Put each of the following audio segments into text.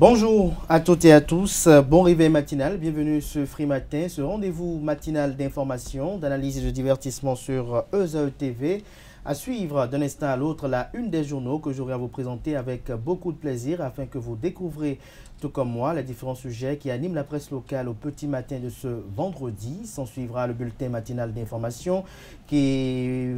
Bonjour à toutes et à tous, bon réveil matinal, bienvenue sur Free Matin, ce rendez-vous matinal d'information, d'analyse et de divertissement sur ESAE TV. À suivre d'un instant à l'autre la une des journaux que j'aurai à vous présenter avec beaucoup de plaisir afin que vous découvrez tout comme moi les différents sujets qui animent la presse locale au petit matin de ce vendredi. S'en suivra le bulletin matinal d'information qui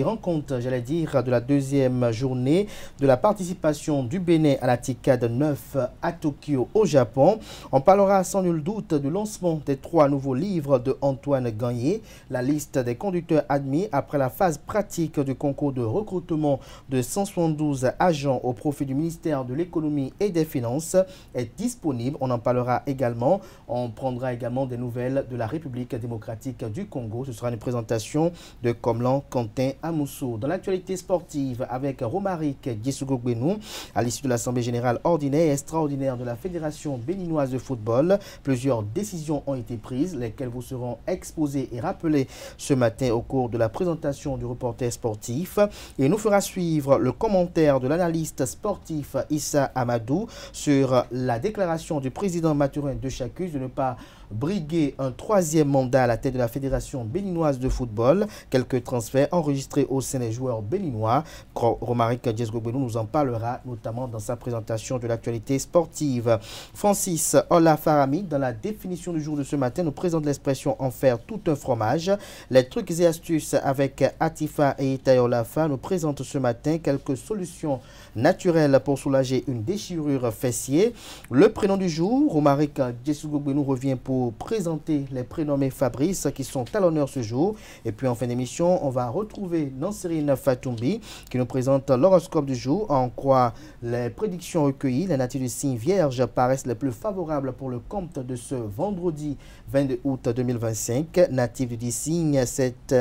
rend compte, j'allais dire, de la deuxième journée de la participation du Bénin à la TICAD 9 à Tokyo au Japon. On parlera sans nul doute du lancement des 3 nouveaux livres de Antoine Gagné, la liste des conducteurs admis après la phase pratique du concours de recrutement de 172 agents au profit du ministère de l'économie et des finances est disponible. On en parlera également. On prendra également des nouvelles de la République démocratique du Congo. Ce sera une présentation de Komlan Quentin Amoussou. Dans l'actualité sportive, avec Romaric Djessougo-Gbenou, à l'issue de l'Assemblée générale ordinaire et extraordinaire de la Fédération béninoise de football, plusieurs décisions ont été prises, lesquelles vous seront exposées et rappelées ce matin au cours de la présentation du reporter sportif. Et nous fera suivre le commentaire de l'analyste sportif Issa Amadou sur la déclaration du président Mathurin Deschacus de ne pas briguer un 3e mandat à la tête de la Fédération béninoise de football. Quelques transferts enregistrés au sein des joueurs béninois. Romaric Djessougo-Gbenou nous en parlera notamment dans sa présentation de l'actualité sportive. Francis Olafarami, dans la définition du jour de ce matin, nous présente l'expression en faire tout un fromage. Les trucs et astuces avec Atifa et Itaï Olafa nous présentent ce matin quelques solutions naturelles pour soulager une déchirure fessier. Le prénom du jour, Romaric Djessougo-Gbenou revient pour présenter les prénommés Fabrice qui sont à l'honneur ce jour. Et puis en fin d'émission, on va retrouver Nansérine Fatoumbi qui nous présente l'horoscope du jour. En croit les prédictions recueillies, les natifs du signe vierge paraissent les plus favorables pour le compte de ce vendredi 22 août 2025. Natifs du signe, cette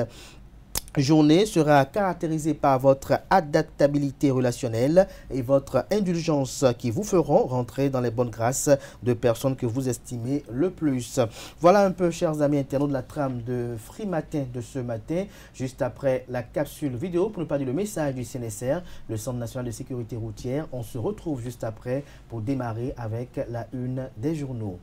journée sera caractérisée par votre adaptabilité relationnelle et votre indulgence qui vous feront rentrer dans les bonnes grâces de personnes que vous estimez le plus. Voilà un peu, chers amis internautes, de la trame de Free Matin de ce matin. Juste après la capsule vidéo, pour ne pas dire le message du CNSR, le Centre national de sécurité routière, on se retrouve juste après pour démarrer avec la une des journaux.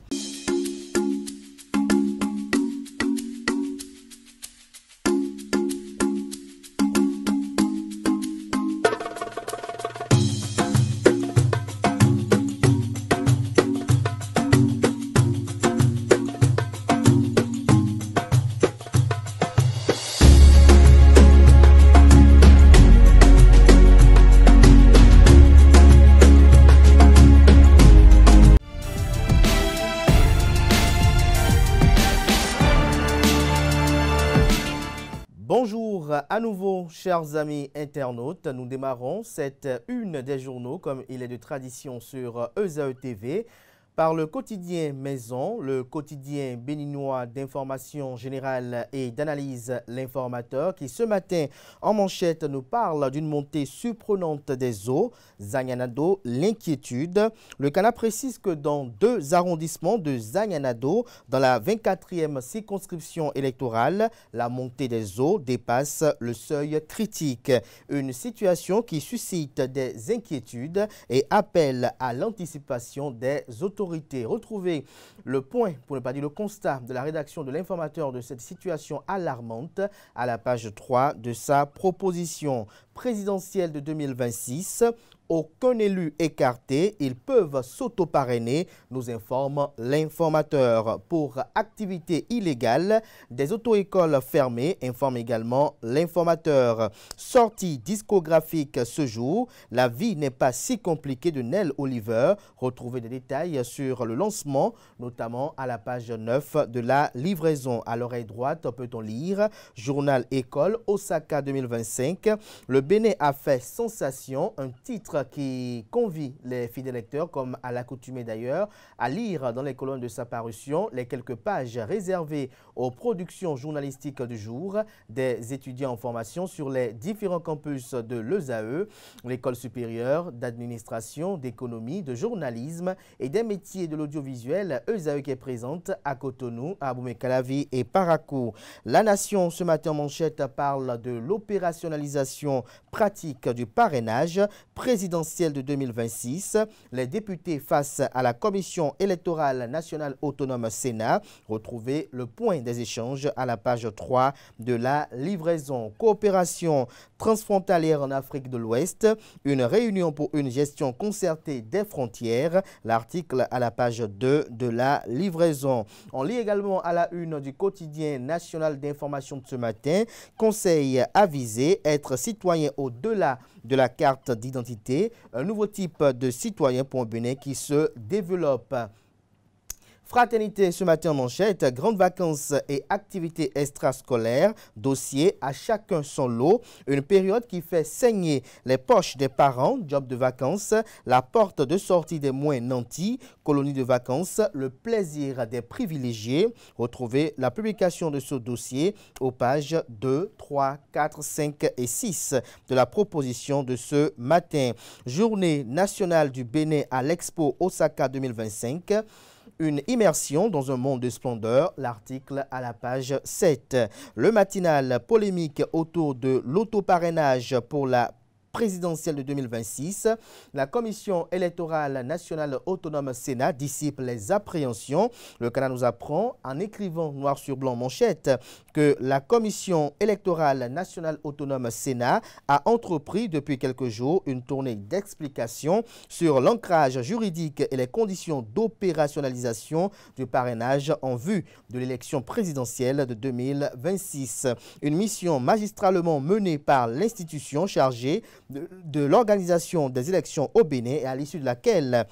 Bonjour à nouveau, chers amis internautes. Nous démarrons cette une des journaux, comme il est de tradition sur ESAE TV, par le quotidien Maison, le quotidien béninois d'information générale et d'analyse L'Informateur, qui ce matin en manchette nous parle d'une montée surprenante des eaux. Zanyanado, l'inquiétude. Le Cana précise que dans 2 arrondissements de Zanyanado, dans la 24e circonscription électorale, la montée des eaux dépasse le seuil critique. Une situation qui suscite des inquiétudes et appelle à l'anticipation des autorités. Retrouvez le point, pour ne pas dire le constat, de la rédaction de l'Informateur de cette situation alarmante à la page 3 de sa proposition présidentielle de 2026. Aucun élu écarté, ils peuvent s'auto-parrainer, nous informe l'Informateur. Pour activité illégale, des auto-écoles fermées, informe également l'Informateur. Sortie discographique ce jour, la vie n'est pas si compliquée de Nell Oliver. Retrouvez des détails sur le lancement, notamment à la page 9 de la livraison. À l'oreille droite, peut-on lire Journal École Osaka 2025. Le Bénin a fait sensation, un titre qui convie les fidèles lecteurs, comme à l'accoutumée d'ailleurs, à lire dans les colonnes de sa parution les quelques pages réservées aux productions journalistiques du jour des étudiants en formation sur les différents campus de l'ESAE, l'école supérieure d'administration, d'économie, de journalisme et des métiers de l'audiovisuel, ESAE qui est présente à Cotonou, à Aboumey-Calavi et Parakou. La Nation, ce matin en manchette, parle de l'opérationnalisation pratique du parrainage. Président présidentielle de 2026. Les députés face à la Commission électorale nationale autonome Sénat. Retrouvez le point des échanges à la page 3 de la livraison. Coopération transfrontalière en Afrique de l'Ouest. Une réunion pour une gestion concertée des frontières. L'article à la page 2 de la livraison. On lit également à la une du quotidien national d'information de ce matin. Conseil avisé, être citoyen au-delà de la carte d'identité. Un nouveau type de citoyen pour un Bénin qui se développe. Fraternité ce matin en manchette, grandes vacances et activités extrascolaires, dossier à chacun son lot, une période qui fait saigner les poches des parents, job de vacances, la porte de sortie des moins nantis, colonie de vacances, le plaisir des privilégiés. Retrouvez la publication de ce dossier aux pages 2, 3, 4, 5 et 6 de la proposition de ce matin. Journée nationale du Bénin à l'Expo Osaka 2025. Une immersion dans un monde de splendeur, l'article à la page 7. Le matinal polémique autour de l'autoparrainage pour la présidentielle de 2026, la Commission électorale nationale autonome Sénat dissipe les appréhensions. Le Canada nous apprend, en écrivant noir sur blanc manchette, que la Commission électorale nationale autonome Sénat a entrepris depuis quelques jours une tournée d'explications sur l'ancrage juridique et les conditions d'opérationnalisation du parrainage en vue de l'élection présidentielle de 2026. Une mission magistralement menée par l'institution chargée de l'organisation des élections au Bénin et à l'issue de laquelle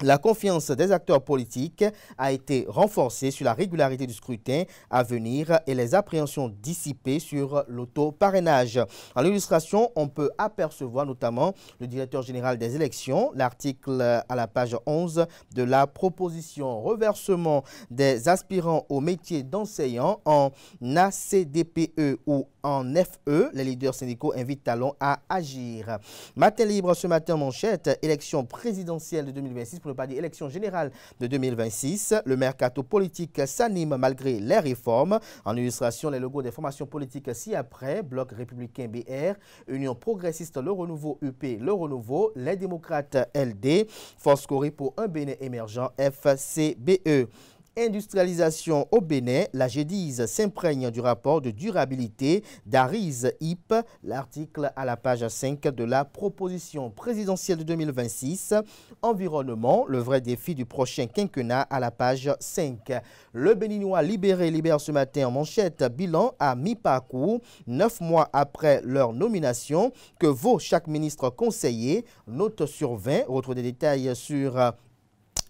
la confiance des acteurs politiques a été renforcée sur la régularité du scrutin à venir et les appréhensions dissipées sur l'auto-parrainage. En illustration, on peut apercevoir notamment le directeur général des élections, l'article à la page 11 de la proposition. Reversement des aspirants au métier d'enseignant en ACDPE ou en FE, les leaders syndicaux invitent Talon à agir. Matin libre ce matin manchette, élection présidentielle de 2026, pour ne pas dire élection générale de 2026. Le mercato politique s'anime malgré les réformes. En illustration, les logos des formations politiques ci-après, Bloc républicain BR, Union progressiste Le Renouveau UP Le Renouveau, les démocrates LD, Force Corée pour un Bénin émergent FCBE. Industrialisation au Bénin, la GEDIS s'imprègne du rapport de durabilité d'Ariz IP, l'article à la page 5 de la proposition présidentielle de 2026. Environnement, le vrai défi du prochain quinquennat à la page 5. Le Béninois libéré libère ce matin en manchette, bilan à mi-parcours, 9 mois après leur nomination. Que vaut chaque ministre conseiller? Note sur 20, retrouvez des détails sur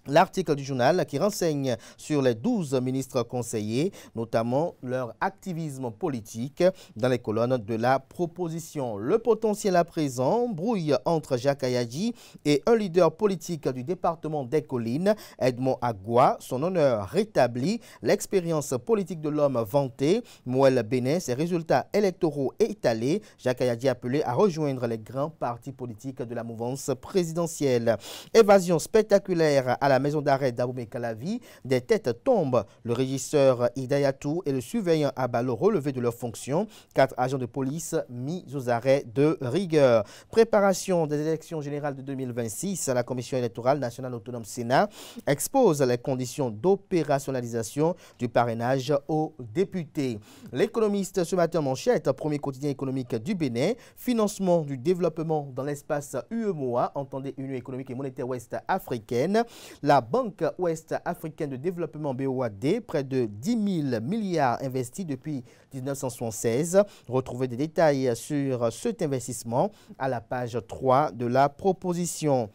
l'article du journal qui renseigne sur les 12 ministres conseillers, notamment leur activisme politique dans les colonnes de la proposition. Le potentiel à présent, brouille entre Jacques Ayadji et un leader politique du département des Collines, Edmond Agua, son honneur rétabli, l'expérience politique de l'homme vanté, Moël Bénin, ses résultats électoraux étalés, Jacques Ayadji appelé à rejoindre les grands partis politiques de la mouvance présidentielle. Évasion spectaculaire à la maison d'arrêt d'Abomey-Calavi, des têtes tombent. Le régisseur Hidayatou et le surveillant Abalo relevés de leurs fonctions. 4 agents de police mis aux arrêts de rigueur. Préparation des élections générales de 2026, la Commission électorale nationale autonome Sénat expose les conditions d'opérationnalisation du parrainage aux députés. L'économiste ce matin manchette, premier quotidien économique du Bénin, financement du développement dans l'espace UEMOA, entendez Union économique et monétaire ouest africaine. La Banque ouest africaine de développement BOAD, près de 10 000 milliards investis depuis 1976. Retrouvez des détails sur cet investissement à la page 3 de la proposition.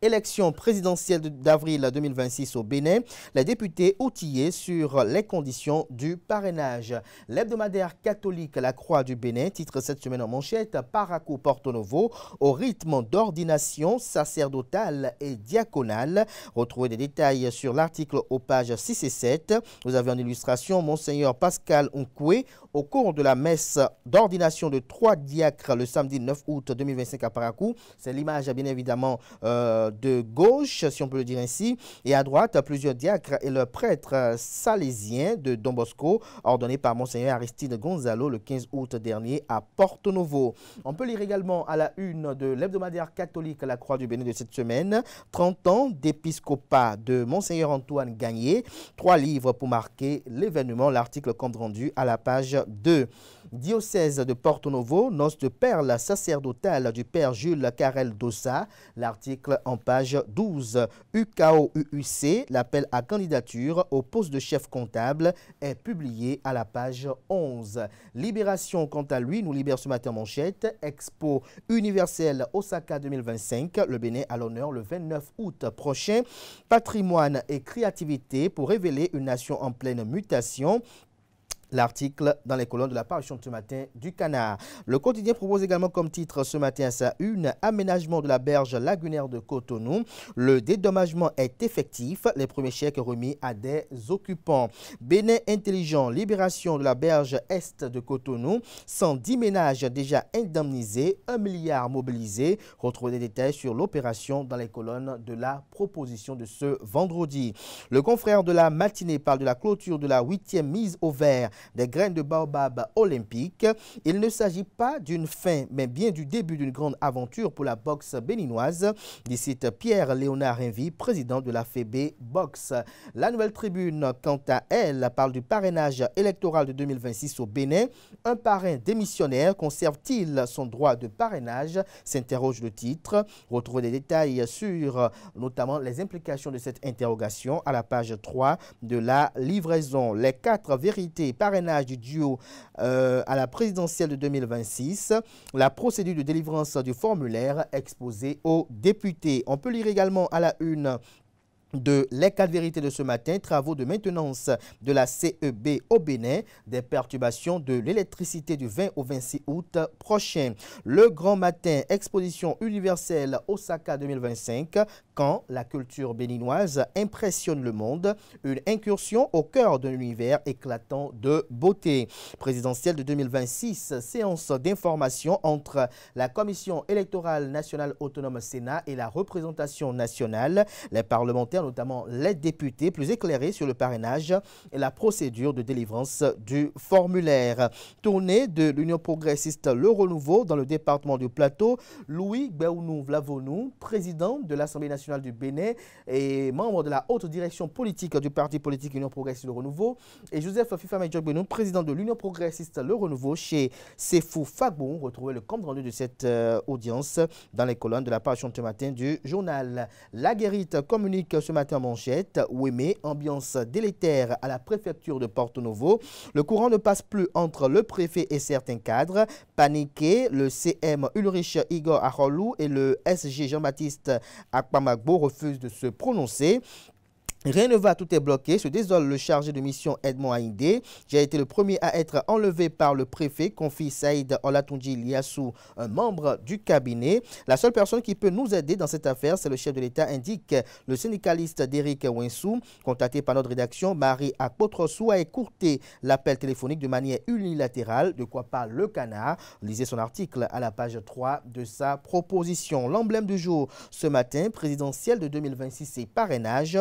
Élection présidentielle d'avril 2026 au Bénin, les députés outillés sur les conditions du parrainage. L'hebdomadaire catholique La Croix du Bénin titre cette semaine en manchette Paraco Porto Novo au rythme d'ordination sacerdotale et diaconale. Retrouvez des détails sur l'article aux pages 6 et 7. Vous avez en illustration Monseigneur Pascal Onkwe, au cours de la messe d'ordination de 3 diacres le samedi 9 août 2025 à Parakou. C'est l'image bien évidemment de gauche, si on peut le dire ainsi, et à droite, plusieurs diacres et le prêtre salésien de Don Bosco, ordonné par Monseigneur Aristide Gonzalo le 15 août dernier à Porto Novo. On peut lire également à la une de l'hebdomadaire catholique La Croix du Bénin de cette semaine, 30 ans d'épiscopat de Monseigneur Antoine Gagné, 3 livres pour marquer l'événement, l'article compte rendu à la page 2. Diocèse de Porto Novo, noces de perles sacerdotales du père Jules Carrel Dossa, l'article en page 12. UKO-UUC, l'appel à candidature au poste de chef comptable est publié à la page 11. Libération, quant à lui, nous libère ce matin manchette. Expo universelle Osaka 2025, le Bénin à l'honneur le 29 août prochain. Patrimoine et créativité pour révéler une nation en pleine mutation. L'article dans les colonnes de la parution de ce matin du Canard. Le quotidien propose également comme titre ce matin à sa une, aménagement de la berge lagunaire de Cotonou. Le dédommagement est effectif. Les premiers chèques remis à des occupants. Bénin intelligent, libération de la berge est de Cotonou. 110 ménages déjà indemnisés, 1 milliard mobilisé. Retrouvez des détails sur l'opération dans les colonnes de la proposition de ce vendredi. Le confrère de la matinée parle de la clôture de la 8e mise au vert des graines de baobab olympiques. Il ne s'agit pas d'une fin, mais bien du début d'une grande aventure pour la boxe béninoise, dit Pierre-Léonard Envy, président de la FEB Boxe. La Nouvelle Tribune, quant à elle, parle du parrainage électoral de 2026 au Bénin. Un parrain démissionnaire conserve-t-il son droit de parrainage? S'interroge le titre. Retrouvez des détails sur notamment les implications de cette interrogation à la page 3 de la livraison. Les 4 vérités parrainage du duo à la présidentielle de 2026, la procédure de délivrance du formulaire exposé aux députés. On peut lire également à la une de les 4 vérités de ce matin, travaux de maintenance de la CEB au Bénin, des perturbations de l'électricité du 20 au 26 août prochain. Le grand matin, exposition universelle Osaka 2025, quand la culture béninoise impressionne le monde, une incursion au cœur d'un univers éclatant de beauté. Présidentielle de 2026, séance d'information entre la Commission électorale nationale autonome Sénat et la représentation nationale, les parlementaires, notamment les députés, plus éclairés sur le parrainage et la procédure de délivrance du formulaire. Tournée de l'Union progressiste Le Renouveau dans le département du Plateau, Louis Béounou Vlavonou, président de l'Assemblée nationale du Bénin et membre de la haute direction politique du parti politique Union progressiste Le Renouveau, et Joseph Fifame Djokbenou, président de l'Union progressiste Le Renouveau chez Sefou Fagbon. Retrouvez le compte rendu de cette audience dans les colonnes de la page de ce matin du journal. La Guérite communique ce matin en manchette. Ouémé, ambiance délétère à la préfecture de Porto Novo. Le courant ne passe plus entre le préfet et certains cadres. Paniqué, le CM Ulrich Igor Arolou et le SG Jean-Baptiste Akpamagbo refusent de se prononcer. Rien ne va, tout est bloqué, se désole le chargé de mission Edmond Haïndé. J'ai été le premier à être enlevé par le préfet, confie Saïd Olatunji Liassou, un membre du cabinet. La seule personne qui peut nous aider dans cette affaire, c'est le chef de l'État, indique le syndicaliste d'Éric Winsou. Contacté par notre rédaction, Marie Akpotrosou a écourté l'appel téléphonique de manière unilatérale. De quoi parle le Canard? Lisez son article à la page 3 de sa proposition. L'emblème du jour ce matin, présidentielle de 2026 et parrainage.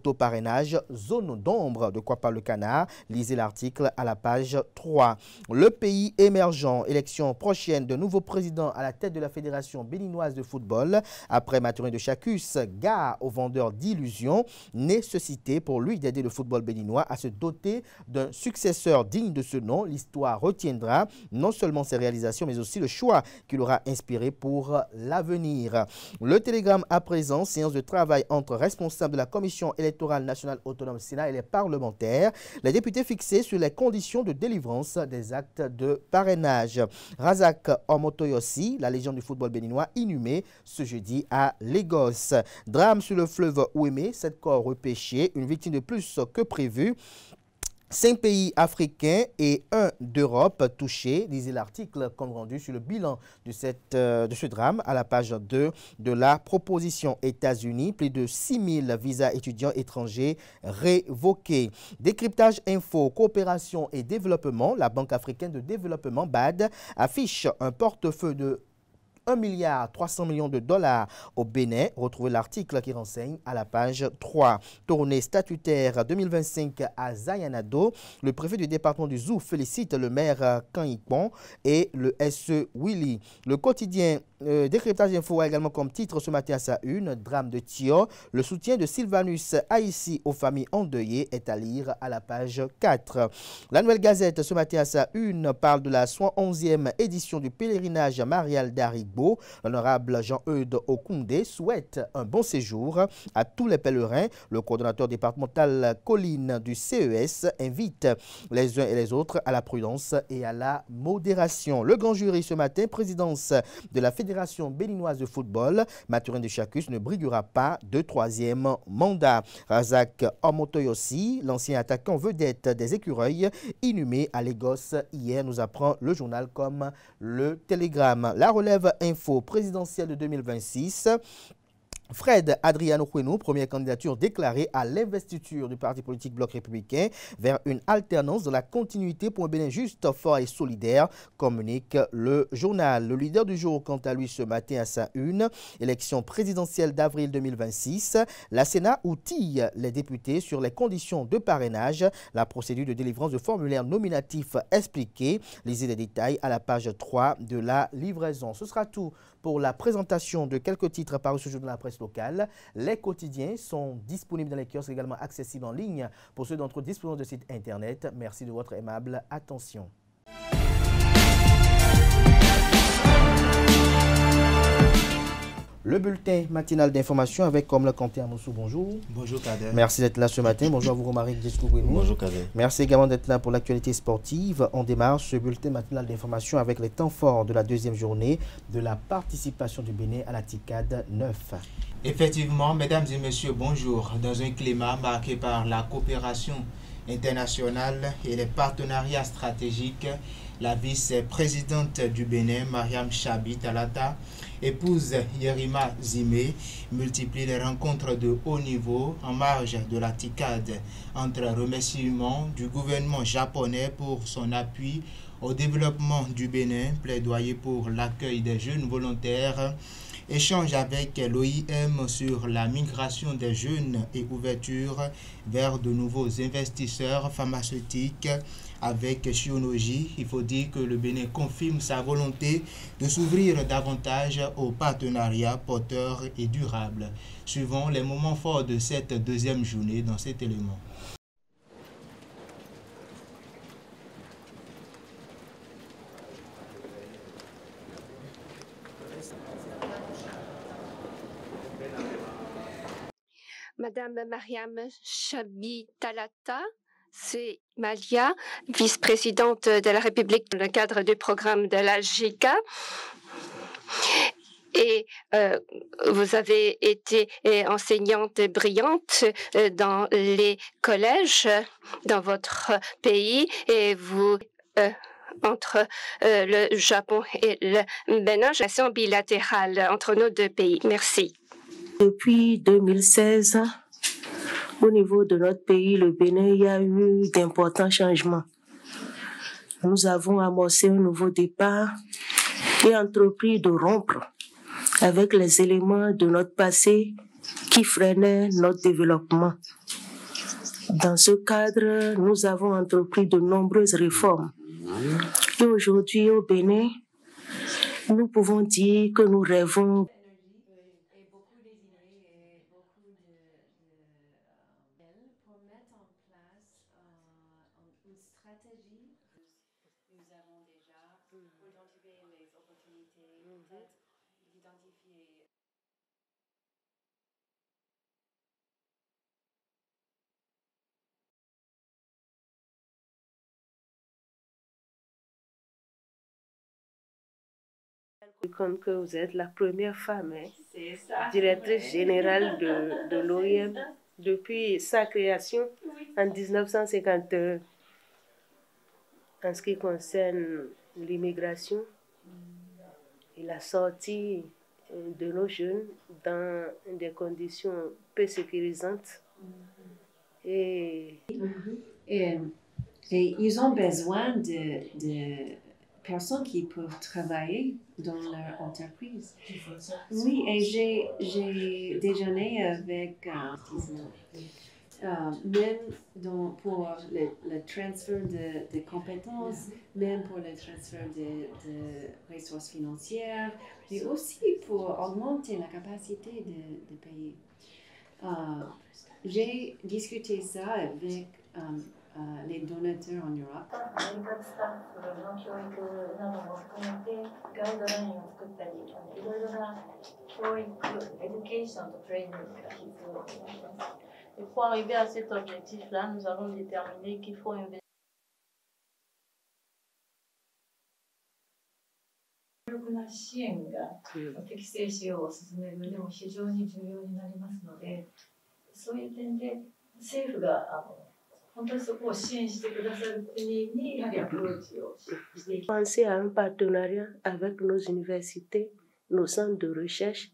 Auto-parrainage, zone d'ombre, de quoi parle le Canard. Lisez l'article à la page 3. Le pays émergent, élection prochaine de nouveau président à la tête de la Fédération béninoise de football. Après Mathurin de Chacus, gare aux vendeurs d'illusions, nécessité pour lui d'aider le football béninois à se doter d'un successeur digne de ce nom. L'histoire retiendra non seulement ses réalisations, mais aussi le choix qu'il aura inspiré pour l'avenir. Le télégramme à présent, séance de travail entre responsables de la commission électorale nationale autonome Sénat et les parlementaires. Les députés fixés sur les conditions de délivrance des actes de parrainage. Razak Omotoyossi, la légende du football béninois, inhumé ce jeudi à Lagos. Drame sur le fleuve Ouémé, 7 corps repêchés, une victime de plus que prévu. 5 pays africains et 1 d'Europe touchés, disait l'article compte rendu sur le bilan de ce drame à la page 2 de la proposition. États-Unis, plus de 6 000 visas étudiants étrangers révoqués. Décryptage info, coopération et développement. La Banque africaine de développement, BAD, affiche un portefeuille de 1,3 milliard de dollars au Bénin. Retrouvez l'article qui renseigne à la page 3. Tournée statutaire 2025 à Zayanado. Le préfet du département du Zou félicite le maire Kanipon et le SE Willy. Le quotidien Décryptage Info a également comme titre ce matin à sa une, drame de Thio. Le soutien de Sylvanus Haïssi aux familles endeuillées est à lire à la page 4. La Nouvelle Gazette ce matin à sa une parle de la 111e édition du pèlerinage marial d'Arigbo. L'honorable Jean-Eudes Okoundé souhaite un bon séjour à tous les pèlerins. Le coordonnateur départemental Colline du CES invite les uns et les autres à la prudence et à la modération. Le grand jury ce matin, présidence de la Fédération béninoise de football, Mathurin de Chacus ne briguera pas de 3e mandat. Razak Omotoyosi, l'ancien attaquant vedette des Écureuils, inhumé à Lagos hier, nous apprend le journal comme le Télégramme. La relève info présidentielle de 2026. Fred Adriano Quenu, première candidature déclarée à l'investiture du parti politique Bloc républicain vers une alternance de la continuité pour un Bénin juste, fort et solidaire, communique le journal. Le leader du jour, quant à lui, ce matin à sa une, élection présidentielle d'avril 2026. La Sénat outille les députés sur les conditions de parrainage, la procédure de délivrance de formulaires nominatifs expliqués. Lisez les détails à la page 3 de la livraison. Ce sera tout pour la présentation de quelques titres parus ce jour dans la presse locale. Les quotidiens sont disponibles dans les kiosques, également accessibles en ligne pour ceux d'entre eux disposant de sites internet. Merci de votre aimable attention. Le bulletin matinal d'information avec comme le Kanté Amoussou, bonjour. Bonjour Kader. Merci d'être là ce matin. Bonjour à vous Romaric Descoubrinou. Bonjour Kader. Merci également d'être là pour l'actualité sportive. On démarre ce bulletin matinal d'information avec les temps forts de la deuxième journée de la participation du Bénin à la TICAD 9. Effectivement, mesdames et messieurs, bonjour. Dans un climat marqué par la coopération internationale et les partenariats stratégiques, la vice-présidente du Bénin, Mariam Chabi Talata, épouse Yerima Zimé, multiplie les rencontres de haut niveau en marge de la TICAD, entre remerciements du gouvernement japonais pour son appui au développement du Bénin, plaidoyer pour l'accueil des jeunes volontaires, échange avec l'OIM sur la migration des jeunes et ouverture vers de nouveaux investisseurs pharmaceutiques avec Shionogi. Il faut dire que le Bénin confirme sa volonté de s'ouvrir davantage aux partenariats porteurs et durables. Suivons les moments forts de cette deuxième journée dans cet élément. Madame Mariam Chabi Talata, c'est Malia, vice-présidente de la République dans le cadre du programme de la JICA. Et vous avez été enseignante brillante dans les collèges dans votre pays et vous... entre le Japon et le Bénin, relation bilatérale entre nos deux pays. Merci. Depuis 2016, au niveau de notre pays, le Bénin, il y a eu d'importants changements. Nous avons amorcé un nouveau départ et entrepris de rompre avec les éléments de notre passé qui freinaient notre développement. Dans ce cadre, nous avons entrepris de nombreuses réformes. Et aujourd'hui, au Bénin, nous pouvons dire que nous rêvons comme que vous êtes la première femme directrice générale de l'OIM depuis sa création en 1952. en ce qui concerne l'immigration et la sortie de nos jeunes dans des conditions peu sécurisantes. Et ils ont besoin de personnes qui peuvent travailler dans leur entreprise. Oui, et j'ai déjeuné avec même pour le transfert de compétences, même pour le transfert de ressources financières, mais aussi pour augmenter la capacité de payer. J'ai discuté ça avec les donateurs en Europe. Et pour arriver à cet objectif-là, nous avons déterminé qu'il faut investir. 支援が適正使用を進めるのでも非常に重要になりますので、そういう点で政府が本当にそこを支援してくださる国にやはりアプローチをしていきます。 Penser à un partenariat avec nos universités, nos centres de recherche,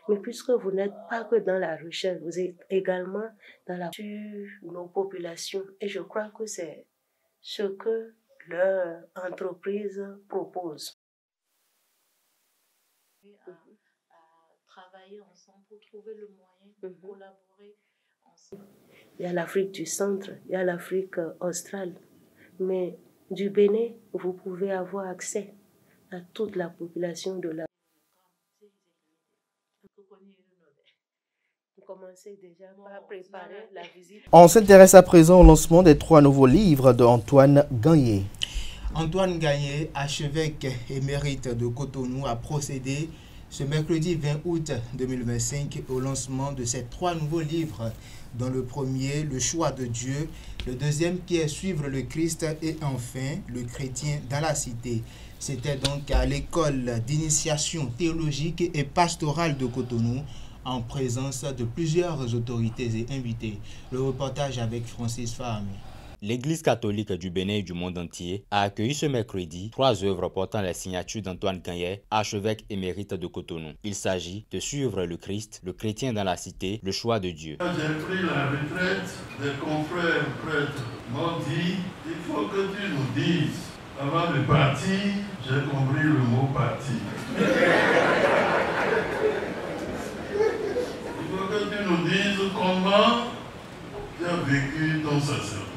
mais puisque vous n'êtes pas que dans la recherche, vous êtes également dans la sur nos populations. Et je crois que c'est ce que leur entreprise propose. À travailler ensemble pour trouver le moyen de collaborer ensemble. Il y a l'Afrique du centre, il y a l'Afrique australe, mais du Bénin, vous pouvez avoir accès à toute la population de la. Vous commencez déjà par préparer la visite. On s'intéresse à présent au lancement des 3 nouveaux livres d'Antoine Gagné. Antoine Gagné, archevêque émérite de Cotonou, a procédé ce mercredi 20 août 2025 au lancement de ces 3 nouveaux livres, dont le premier, Le choix de Dieu, le deuxième qui est Suivre le Christ et enfin Le chrétien dans la cité. C'était donc à l'école d'initiation théologique et pastorale de Cotonou, en présence de plusieurs autorités et invités. Le reportage avec Francis Fahami. L'Église catholique du Bénin et du monde entier a accueilli ce mercredi 3 œuvres portant les signatures d'Antoine Gagné, archevêque émérite de Cotonou. Il s'agit de Suivre le Christ, le chrétien dans la cité, le choix de Dieu. Quand j'ai pris la retraite, des confrères prêtres m'ont dit, il faut que tu nous dises. Avant de partir, j'ai compris le mot partir. Il faut que tu nous dises comment tu as vécu ton sacerdoce.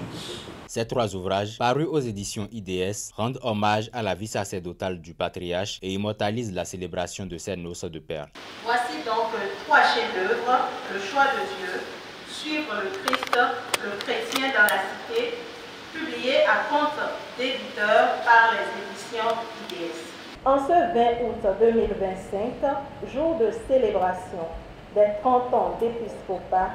Ces 3 ouvrages, parus aux éditions IDS, rendent hommage à la vie sacerdotale du patriarche et immortalisent la célébration de ses noces de perles. Voici donc 3 chefs-d'œuvre, Le choix de Dieu, Suivre le Christ, le chrétien dans la cité, publiés à compte d'éditeur par les éditions IDS. En ce 20 août 2025, jour de célébration des 30 ans d'épiscopat,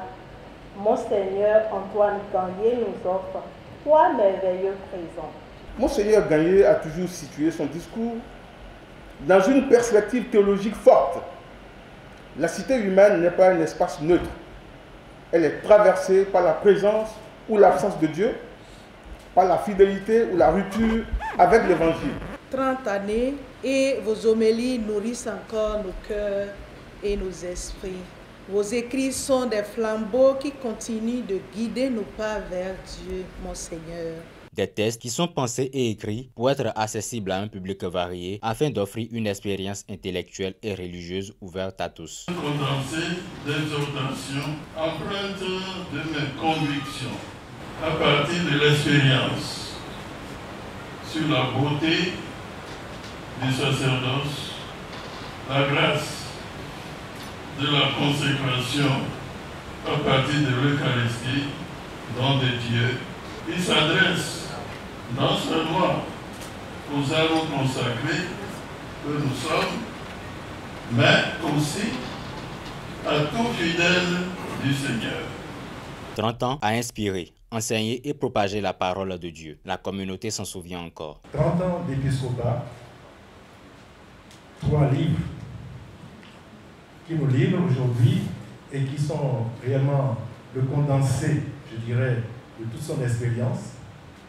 Monseigneur Antoine Gagné nous offre 3 merveilleux présents. Monseigneur Gagné a toujours situé son discours dans une perspective théologique forte. La cité humaine n'est pas un espace neutre. Elle est traversée par la présence ou l'absence de Dieu, par la fidélité ou la rupture avec l'Évangile. 30 années et vos homélies nourrissent encore nos cœurs et nos esprits. Vos écrits sont des flambeaux qui continuent de guider nos pas vers Dieu, mon Seigneur. Des textes qui sont pensés et écrits pour être accessibles à un public varié afin d'offrir une expérience intellectuelle et religieuse ouverte à tous. Condensé d'exhortations empreintes de mes convictions à partir de l'expérience sur la beauté du sacerdoce, la grâce de la consécration à partir de l'Eucharistie, don de Dieu. Il s'adresse non seulement aux âmes consacrés que nous sommes, mais aussi à tout fidèle du Seigneur. 30 ans a inspiré, enseigné et propagé la parole de Dieu. La communauté s'en souvient encore. 30 ans d'épiscopat, 3 livres qui nous livrent aujourd'hui et qui sont réellement le condensé, je dirais, de toute son expérience,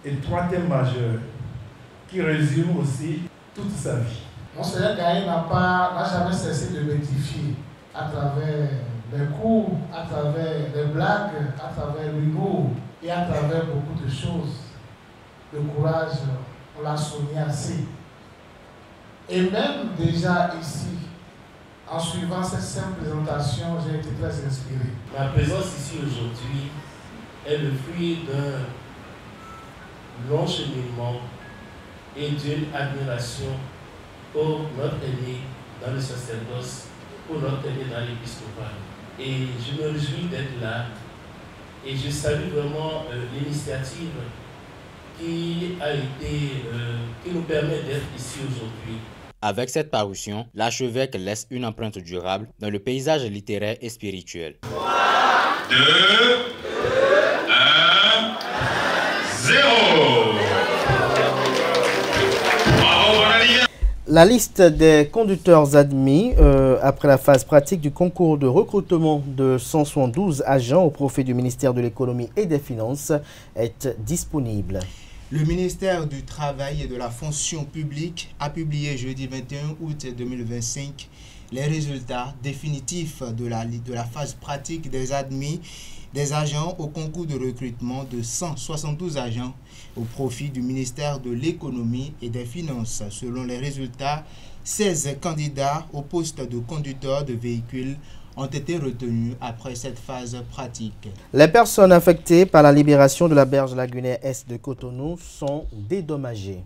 et 3 thèmes majeurs. qui résume aussi toute sa vie. Monseigneur Gagné n'a jamais cessé de m'édifier à travers les cours, à travers les blagues, à travers l'humour et à travers beaucoup de choses. Le courage, on l'a soigné assez. Et même déjà ici, en suivant cette simple présentation, j'ai été très inspiré. Ma présence ici aujourd'hui est le fruit d'un long cheminement et d'une admiration pour notre aîné dans le sacerdoce, pour notre aîné dans l'épiscopat. Et je me réjouis d'être là et je salue vraiment l'initiative qui nous permet d'être ici aujourd'hui. Avec cette parution, l'archevêque laisse une empreinte durable dans le paysage littéraire et spirituel. 2, 1, 0. La liste des conducteurs admis après la phase pratique du concours de recrutement de 172 agents au profit du ministère de l'Économie et des Finances est disponible. Le ministère du Travail et de la Fonction publique a publié jeudi 21 août 2025 les résultats définitifs de la phase pratique des admis des agents au concours de recrutement de 172 agents au profit du ministère de l'Économie et des Finances. Selon les résultats, 16 candidats au poste de conducteur de véhicules ont été retenus après cette phase pratique. Les personnes affectées par la libération de la berge lagunaire Est de Cotonou sont dédommagées.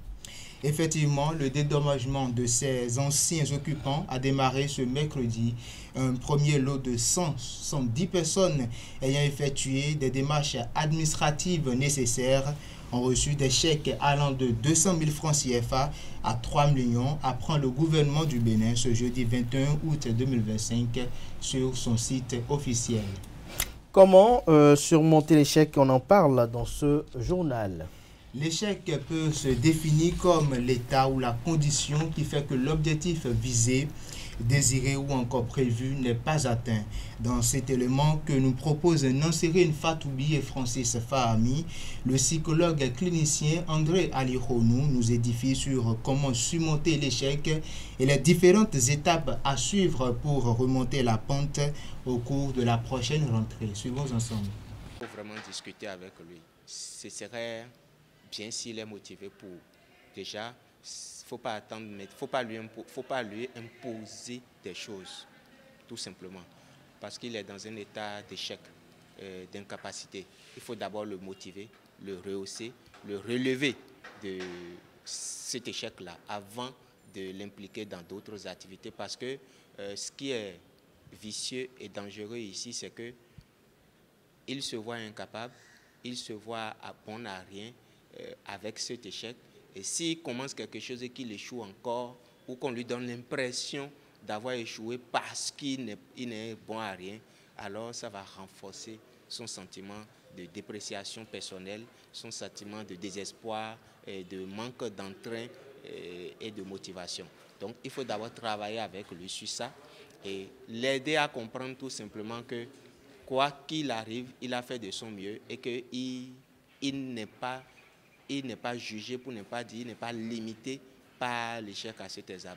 Effectivement, le dédommagement de ces anciens occupants a démarré ce mercredi. Un premier lot de 110 personnes ayant effectué des démarches administratives nécessaires ont reçu des chèques allant de 200 000 francs CFA à 3 millions, apprend le gouvernement du Bénin ce jeudi 21 août 2025 sur son site officiel. Comment surmonter l'échec? On en parle dans ce journal. L'échec peut se définir comme l'état ou la condition qui fait que l'objectif visé, désiré ou encore prévu n'est pas atteint. Dans cet élément que nous propose Nansérine Fatoubi et Francis Fahami, le psychologue clinicien André Alironou nous édifie sur comment surmonter l'échec et les différentes étapes à suivre pour remonter la pente au cours de la prochaine rentrée. Suivons ensemble. Il faut vraiment discuter avec lui. Ce serait bien s'il est motivé pour déjà, faut pas attendre, mais faut pas lui imposer des choses, tout simplement, parce qu'il est dans un état d'échec, d'incapacité. Il faut d'abord le motiver, le rehausser, le relever de cet échec-là avant de l'impliquer dans d'autres activités, parce que ce qui est vicieux et dangereux ici, c'est que il se voit incapable, il se voit bon à rien avec cet échec. Et s'il commence quelque chose et qu'il échoue encore, ou qu'on lui donne l'impression d'avoir échoué parce qu'il n'est bon à rien, alors ça va renforcer son sentiment de dépréciation personnelle, son sentiment de désespoir, et de manque d'entrain et de motivation. Donc il faut d'abord travailler avec lui sur ça et l'aider à comprendre tout simplement que quoi qu'il arrive, il a fait de son mieux et qu'il n'est pas jugé, pour ne pas dire, il n'est pas limité par l'échec à cet examen.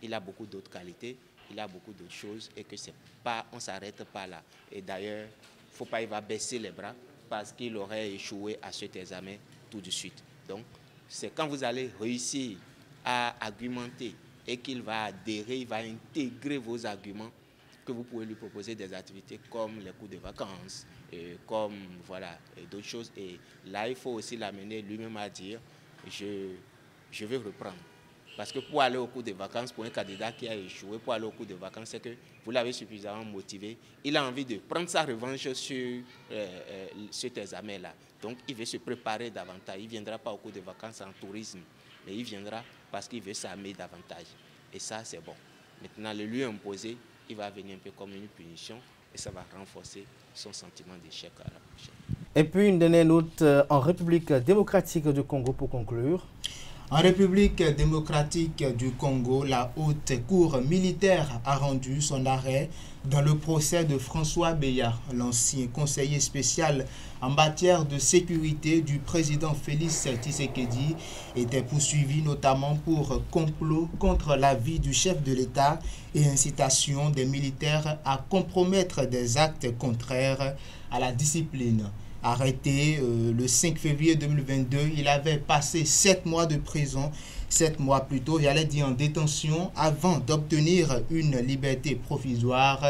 Il a beaucoup d'autres qualités, il a beaucoup d'autres choses et que c'est pas, on ne s'arrête pas là. Et d'ailleurs, il ne faut pas, il va baisser les bras parce qu'il aurait échoué à cet examen tout de suite. Donc, c'est quand vous allez réussir à argumenter et qu'il va adhérer, il va intégrer vos arguments, que vous pouvez lui proposer des activités comme les cours de vacances, comme voilà, d'autres choses. Et là, il faut aussi l'amener lui-même à dire je vais reprendre. Parce que pour aller au cours de vacances, pour un candidat qui a échoué, pour aller au cours de vacances, c'est que vous l'avez suffisamment motivé. Il a envie de prendre sa revanche sur cet examen-là. Donc, il veut se préparer davantage. Il ne viendra pas au cours de vacances en tourisme, mais il viendra parce qu'il veut s'armer davantage. Et ça, c'est bon. Maintenant, le lui imposer, il va venir un peu comme une punition et ça va renforcer son sentiment d'échec à la prochaine. Et puis une dernière note en République démocratique du Congo pour conclure. En République démocratique du Congo, la haute cour militaire a rendu son arrêt dans le procès de François Beya, l'ancien conseiller spécial en matière de sécurité du président Félix Tshisekedi, était poursuivi notamment pour complot contre la vie du chef de l'État et incitation des militaires à compromettre des actes contraires à la discipline. Arrêté le 5 février 2022, il avait passé 7 mois de prison, 7 mois plus tôt, il allait dire en détention avant d'obtenir une liberté provisoire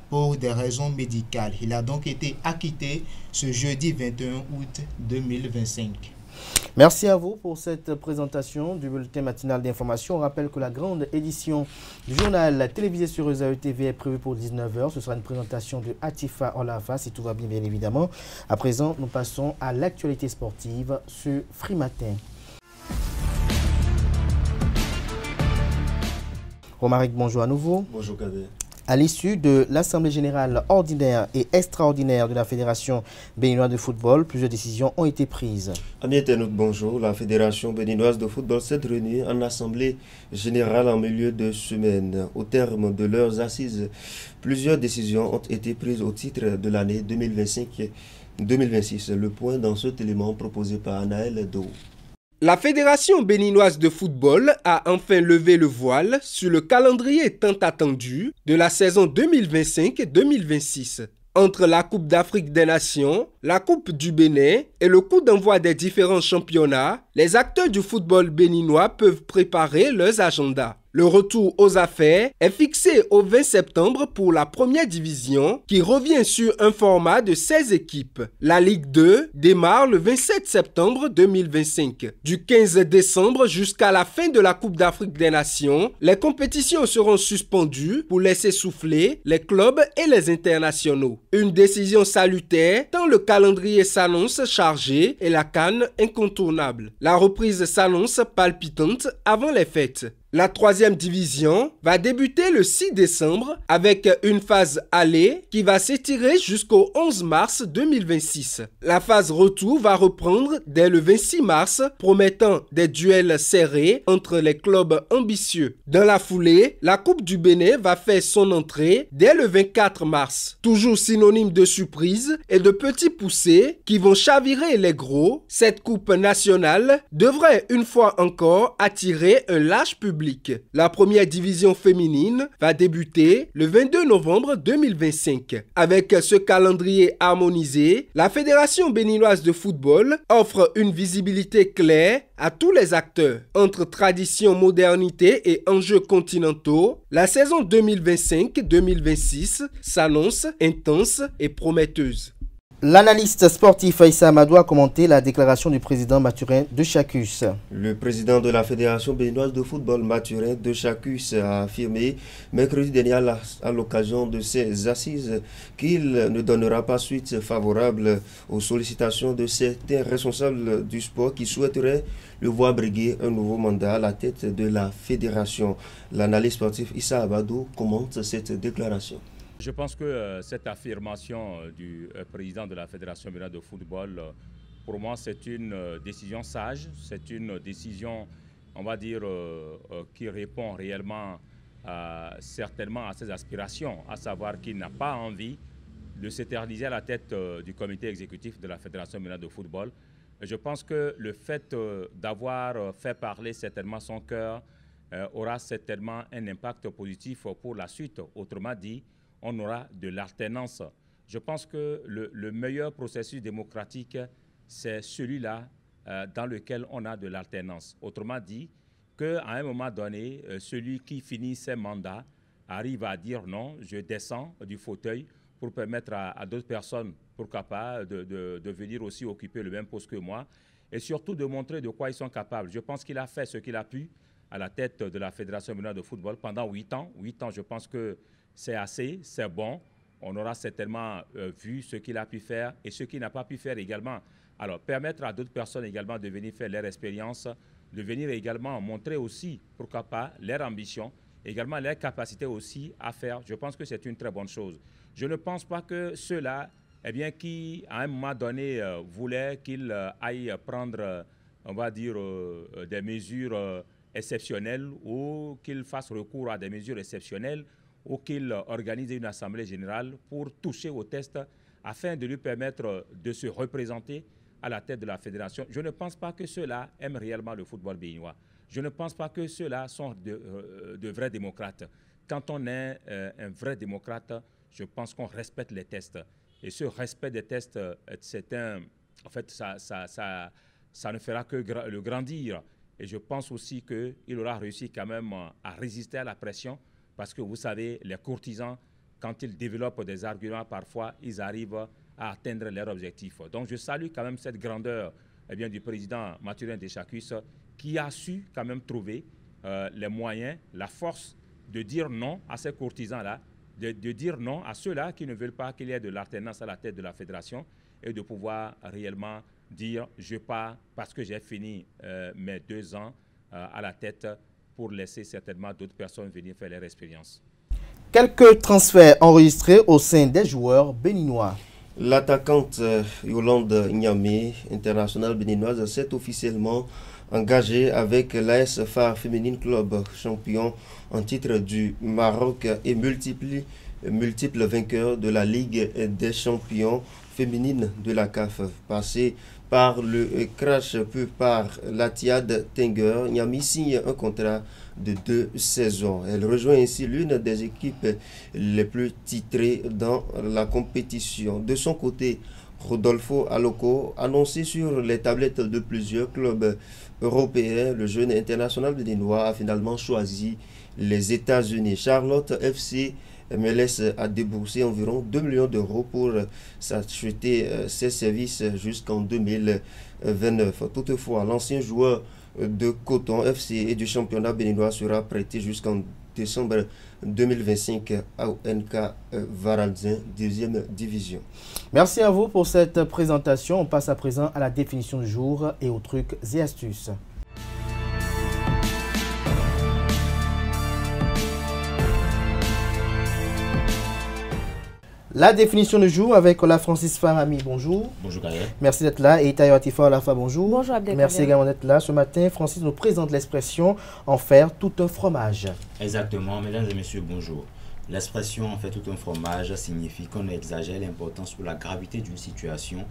pour des raisons médicales. Il a donc été acquitté ce jeudi 21 août 2025. Merci à vous pour cette présentation du bulletin matinal d'information. On rappelle que la grande édition du journal télévisé sur EZAE TV est prévue pour 19h. Ce sera une présentation de Atifa Olafa, si tout va bien, bien évidemment. À présent, nous passons à l'actualité sportive sur Free Matin. Romaric, bonjour à nouveau. Bonjour Kader. À l'issue de l'Assemblée générale ordinaire et extraordinaire de la Fédération béninoise de football, plusieurs décisions ont été prises. Amis internautes, bonjour. La Fédération béninoise de football s'est réunie en Assemblée générale en milieu de semaine. Au terme de leurs assises, plusieurs décisions ont été prises au titre de l'année 2025-2026. Le point dans cet élément proposé par Anaël Do. La Fédération béninoise de football a enfin levé le voile sur le calendrier tant attendu de la saison 2025-2026. Entre la Coupe d'Afrique des Nations, la Coupe du Bénin et le coup d'envoi des différents championnats, les acteurs du football béninois peuvent préparer leurs agendas. Le retour aux affaires est fixé au 20 septembre pour la première division qui revient sur un format de 16 équipes. La Ligue 2 démarre le 27 septembre 2025. Du 15 décembre jusqu'à la fin de la Coupe d'Afrique des Nations, les compétitions seront suspendues pour laisser souffler les clubs et les internationaux. Une décision salutaire tant le calendrier s'annonce chargé et la CAN incontournable. La reprise s'annonce palpitante avant les fêtes. La troisième division va débuter le 6 décembre avec une phase aller qui va s'étirer jusqu'au 11 mars 2026. La phase retour va reprendre dès le 26 mars, promettant des duels serrés entre les clubs ambitieux. Dans la foulée, la Coupe du Bénin va faire son entrée dès le 24 mars. Toujours synonyme de surprise et de petits poussés qui vont chavirer les gros, cette Coupe nationale devrait une fois encore attirer un large public. La première division féminine va débuter le 22 novembre 2025. Avec ce calendrier harmonisé, la Fédération béninoise de football offre une visibilité claire à tous les acteurs. Entre tradition, modernité et enjeux continentaux, la saison 2025-2026 s'annonce intense et prometteuse. L'analyste sportif Aïssa Amadou a commenté la déclaration du président Mathurin Dechacus. Le président de la Fédération béninoise de football, Mathurin Dechacus, a affirmé mercredi dernier à l'occasion de ses assises qu'il ne donnera pas suite favorable aux sollicitations de certains responsables du sport qui souhaiteraient le voir briguer un nouveau mandat à la tête de la fédération. L'analyste sportif Aïssa Amadou commente cette déclaration. Je pense que cette affirmation du président de la Fédération béninoise de football, pour moi, c'est une décision sage, c'est une décision, on va dire, qui répond réellement certainement à ses aspirations, à savoir qu'il n'a pas envie de s'éterniser à la tête du comité exécutif de la Fédération béninoise de football. Je pense que le fait d'avoir fait parler certainement son cœur aura certainement un impact positif pour la suite. Autrement dit, on aura de l'alternance. Je pense que le meilleur processus démocratique, c'est celui-là dans lequel on a de l'alternance. Autrement dit, qu'à un moment donné, celui qui finit ses mandats arrive à dire non, je descends du fauteuil pour permettre à d'autres personnes, pourquoi pas, de venir aussi occuper le même poste que moi et surtout de montrer de quoi ils sont capables. Je pense qu'il a fait ce qu'il a pu à la tête de la Fédération béninoise de football pendant 8 ans. 8 ans, je pense que c'est assez, c'est bon. On aura certainement vu ce qu'il a pu faire et ce qu'il n'a pas pu faire également. Alors, permettre à d'autres personnes également de venir faire leur expérience, de venir également montrer aussi, pourquoi pas, leur ambition, également leur capacité aussi à faire. Je pense que c'est une très bonne chose. Je ne pense pas que ceux-là, eh bien, qui, à un moment donné, voulaient qu'ils aillent prendre on va dire, des mesures exceptionnelles ou qu'il fasse recours à des mesures exceptionnelles ou qu'il organise une assemblée générale pour toucher au test afin de lui permettre de se représenter à la tête de la fédération. Je ne pense pas que ceux-là aiment réellement le football béninois. Je ne pense pas que ceux-là sont de vrais démocrates. Quand on est un vrai démocrate, je pense qu'on respecte les tests. Et ce respect des tests, en fait, ça ne fera que le grandir. Et je pense aussi qu'il aura réussi quand même à résister à la pression parce que vous savez, les courtisans, quand ils développent des arguments, parfois, ils arrivent à atteindre leur objectif. Donc je salue quand même cette grandeur du président Mathurin Deschacus qui a su quand même trouver les moyens, la force de dire non à ces courtisans-là, de dire non à ceux-là qui ne veulent pas qu'il y ait de l'alternance à la tête de la fédération et de pouvoir réellement dire « je pars parce que j'ai fini mes 2 ans à la tête pour laisser certainement d'autres personnes venir faire leur expérience ». Quelques transferts enregistrés au sein des joueurs béninois. L'attaquante Yolande Niamé, internationale béninoise, s'est officiellement engagée avec l'AS Phare Féminine Club, champion en titre du Maroc et multiple vainqueur de la Ligue des champions féminine de la CAF. Passée par le Crash puis par l'Atihad Tanger, Niamey signe un contrat de 2 saisons. Elle rejoint ainsi l'une des équipes les plus titrées dans la compétition. De son côté, Rodolfo Aloko, annoncé sur les tablettes de plusieurs clubs européens, le jeune international béninois a finalement choisi les États-Unis. Charlotte FC MLS a déboursé environ 2 millions d'euros pour s'acheter ses services jusqu'en 2029. Toutefois, l'ancien joueur de Coton FC et du championnat béninois sera prêté jusqu'en décembre 2025 à NK Varalzin, 2e division. Merci à vous pour cette présentation. On passe à présent à la définition du jour et aux trucs et astuces. La définition du jour avec Ola Francis Farami, bonjour. Bonjour Gaël. Merci d'être là. Et Tayo Atifa Olafa, bonjour. Bonjour Abdelkader. Merci également d'être là. Ce matin, Francis nous présente l'expression « en faire tout un fromage ». Exactement, mesdames et messieurs, bonjour. L'expression « en faire tout un fromage » signifie qu'on exagère l'importance ou la gravité d'une situation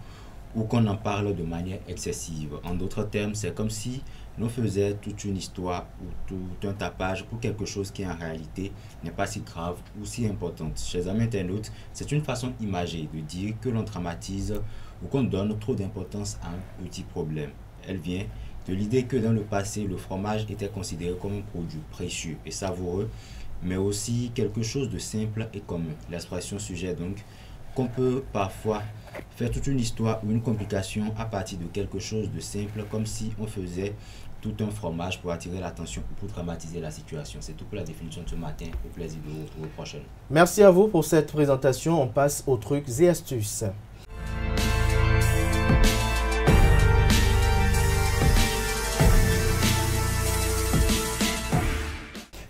ou qu'on en parle de manière excessive. En d'autres termes, c'est comme si l'on faisait toute une histoire ou tout un tapage pour quelque chose qui en réalité n'est pas si grave ou si importante. Chers amis internautes, c'est une façon imagée de dire que l'on dramatise ou qu'on donne trop d'importance à un petit problème. Elle vient de l'idée que dans le passé, le fromage était considéré comme un produit précieux et savoureux, mais aussi quelque chose de simple et commun. L'expression suggère donc qu'on peut parfois faire toute une histoire ou une complication à partir de quelque chose de simple, comme si on faisait tout un fromage pour attirer l'attention ou pour dramatiser la situation. C'est tout pour la définition de ce matin. Au plaisir de vous retrouver prochainement. Merci à vous pour cette présentation. On passe aux trucs et astuces.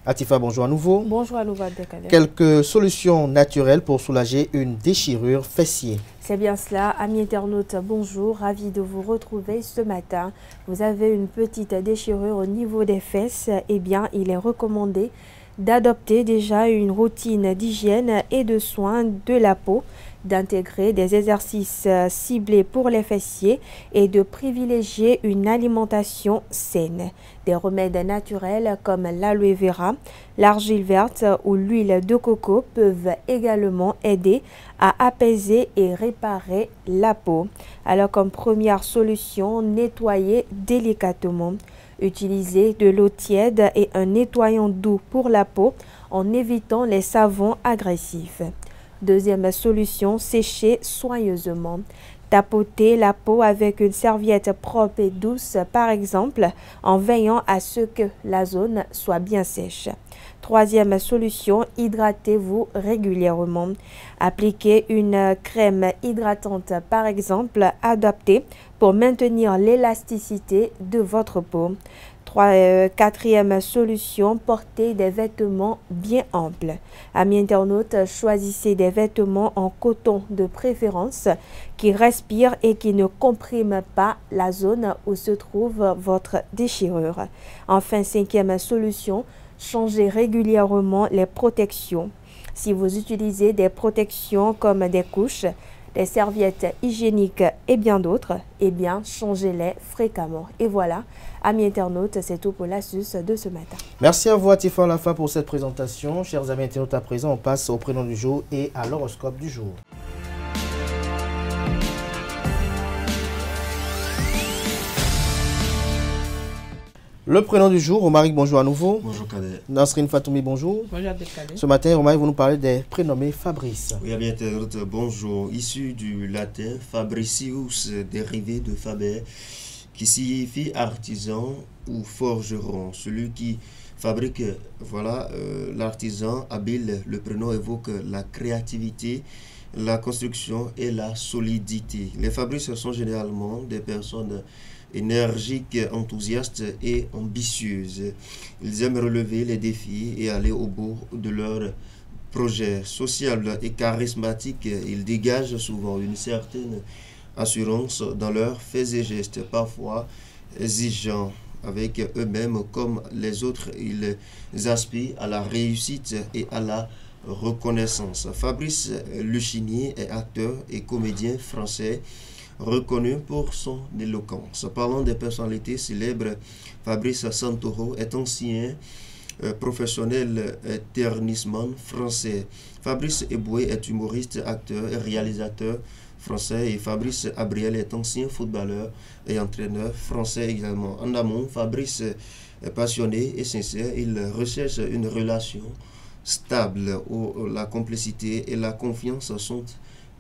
Atifa, bonjour à nouveau. Bonjour à nouveau, Abdelkader. Quelques solutions naturelles pour soulager une déchirure fessier. C'est bien cela. Amis internautes, bonjour. Ravi de vous retrouver ce matin. Vous avez une petite déchirure au niveau des fesses. Eh bien, il est recommandé d'adopter déjà une routine d'hygiène et de soins de la peau, d'intégrer des exercices ciblés pour les fessiers et de privilégier une alimentation saine. Des remèdes naturels comme l'aloe vera, l'argile verte ou l'huile de coco peuvent également aider à apaiser et réparer la peau. Alors comme première solution, nettoyer délicatement. Utilisez de l'eau tiède et un nettoyant doux pour la peau en évitant les savons agressifs. Deuxième solution, sécher soigneusement. Tapotez la peau avec une serviette propre et douce, par exemple, en veillant à ce que la zone soit bien sèche. Troisième solution, hydratez-vous régulièrement. Appliquez une crème hydratante, par exemple, adaptée pour maintenir l'élasticité de votre peau. Quatrième solution, portez des vêtements bien amples. Amis internautes, choisissez des vêtements en coton de préférence qui respirent et qui ne compriment pas la zone où se trouve votre déchirure. Enfin, cinquième solution, changez régulièrement les protections. Si vous utilisez des protections comme des couches, des serviettes hygiéniques et bien d'autres, eh bien, changez-les fréquemment. Et voilà, amis internautes, c'est tout pour l'astuce de ce matin. Merci à vous, Atifa Lafa, pour cette présentation. Chers amis internautes, à présent, on passe au prénom du jour et à l'horoscope du jour. Le prénom du jour, Romaric, bonjour à nouveau. Bonjour Kader. Nasrine Fatoumi, bonjour. Bonjour Abdelkader. Ce matin, Romaric, vous nous parlez des prénommés Fabrice. Oui, bien internaute, bonjour. Issu du latin Fabricius, dérivé de Faber, qui signifie artisan ou forgeron. Celui qui fabrique, voilà, l'artisan habile. Le prénom évoque la créativité, la construction et la solidité. Les fabrices sont généralement des personnes énergiques, enthousiastes et ambitieuses. Ils aiment relever les défis et aller au bout de leurs projets. Sociables et charismatiques, ils dégagent souvent une certaine assurance dans leurs faits et gestes, parfois exigeants avec eux-mêmes comme les autres. Ils aspirent à la réussite et à la reconnaissance. Fabrice Luchini est acteur et comédien français reconnu pour son éloquence. Parlant des personnalités célèbres, Fabrice Santoro est ancien professionnel tennisman français. Fabrice Eboué est humoriste, acteur et réalisateur français. Et Fabrice Abriel est ancien footballeur et entraîneur français également. En amont, Fabrice est passionné et sincère. Il recherche une relation stable où la complicité et la confiance sont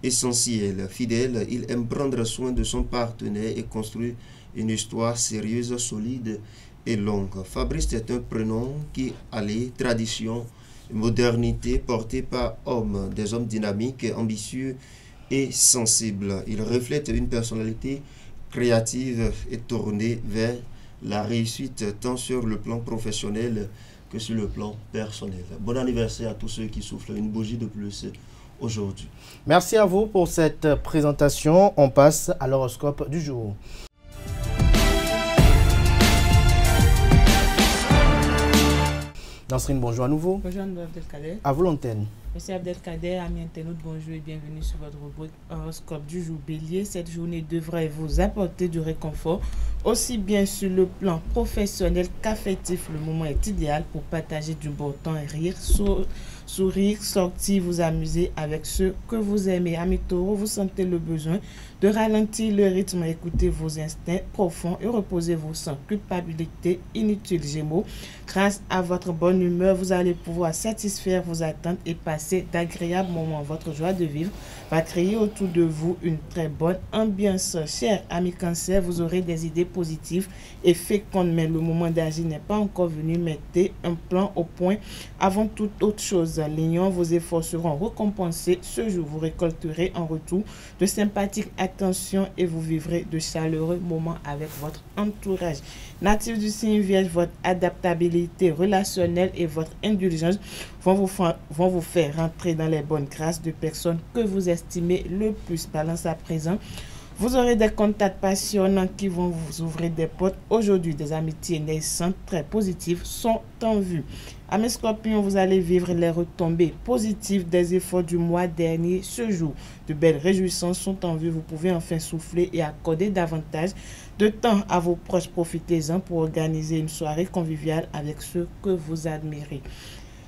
essentiel. Fidèle, il aime prendre soin de son partenaire et construire une histoire sérieuse, solide et longue. Fabrice est un prénom qui allie tradition et modernité, porté par des hommes dynamiques, ambitieux et sensibles. Il reflète une personnalité créative et tournée vers la réussite tant sur le plan professionnel que sur le plan personnel. Bon anniversaire à tous ceux qui soufflent une bougie de plus aujourd'hui. Merci à vous pour cette présentation. On passe à l'horoscope du jour. Nasrine, bonjour à nouveau. Bonjour Abdelkader. À vous l'antenne. Merci Abdelkader, amis internautes, bonjour et bienvenue sur votre rubrique horoscope du jour Bélier. Cette journée devrait vous apporter du réconfort, aussi bien sur le plan professionnel qu'affectif. Le moment est idéal pour partager du bon temps et rire, sourire, sortir, vous amuser avec ceux que vous aimez. Amis taureaux, vous sentez le besoin de ralentir le rythme, écoutez vos instincts profonds et reposez-vous sans culpabilité inutile. Gémeaux, grâce à votre bonne humeur, vous allez pouvoir satisfaire vos attentes et passer d'agréables moments. Votre joie de vivre va créer autour de vous une très bonne ambiance. Chers amis Cancer, vous aurez des idées positives et fécondes, mais le moment d'agir n'est pas encore venu. Mettez un plan au point avant toute autre chose. Lion, vos efforts seront récompensés ce jour. Vous récolterez en retour de sympathiques attentions et vous vivrez de chaleureux moments avec votre entourage. Natif du signe Vierge, votre adaptabilité relationnelle et votre indulgence vont vous faire rentrer dans les bonnes grâces de personnes que vous estimez le plus. Balance à présent, vous aurez des contacts passionnants qui vont vous ouvrir des portes. Aujourd'hui, des amitiés naissantes très positives sont en vue. Amis Scorpions, vous allez vivre les retombées positives des efforts du mois dernier ce jour. De belles réjouissances sont en vue. Vous pouvez enfin souffler et accorder davantage de temps à vos proches. Profitez-en pour organiser une soirée conviviale avec ceux que vous admirez.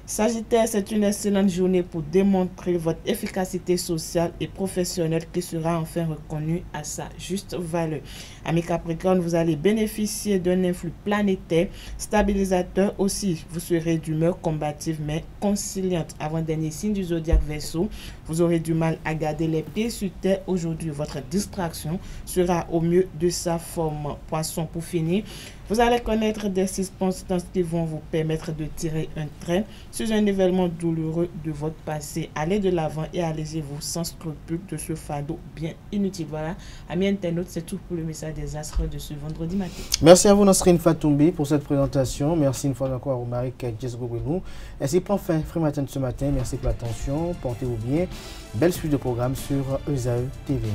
Sagittaire, c'est une excellente journée pour démontrer votre efficacité sociale et professionnelle qui sera enfin reconnue à sa juste valeur. Amis Capricorne, vous allez bénéficier d'un influx planétaire stabilisateur aussi. Vous serez d'humeur combative mais conciliante. Avant-dernier signe du zodiaque Verseau, vous aurez du mal à garder les pieds sur terre aujourd'hui. Votre distraction sera au mieux de sa forme. Poisson, pour finir, Vous allez connaître des circonstances qui vont vous permettre de tirer un trait sur un événement douloureux de votre passé. Allez de l'avant et allégez-vous sans scrupule de ce fardeau bien inutile. Voilà, amis internautes, c'est tout pour le message des astres de ce vendredi matin. Merci à vous, Nasrine Fatoumbi, pour cette présentation. Merci une fois encore à Romaric Djesgoubenou. Ainsi prend fin Frimatin de ce matin. Merci pour l'attention. Portez-vous bien. Belle suite de programmes sur ESAE TV.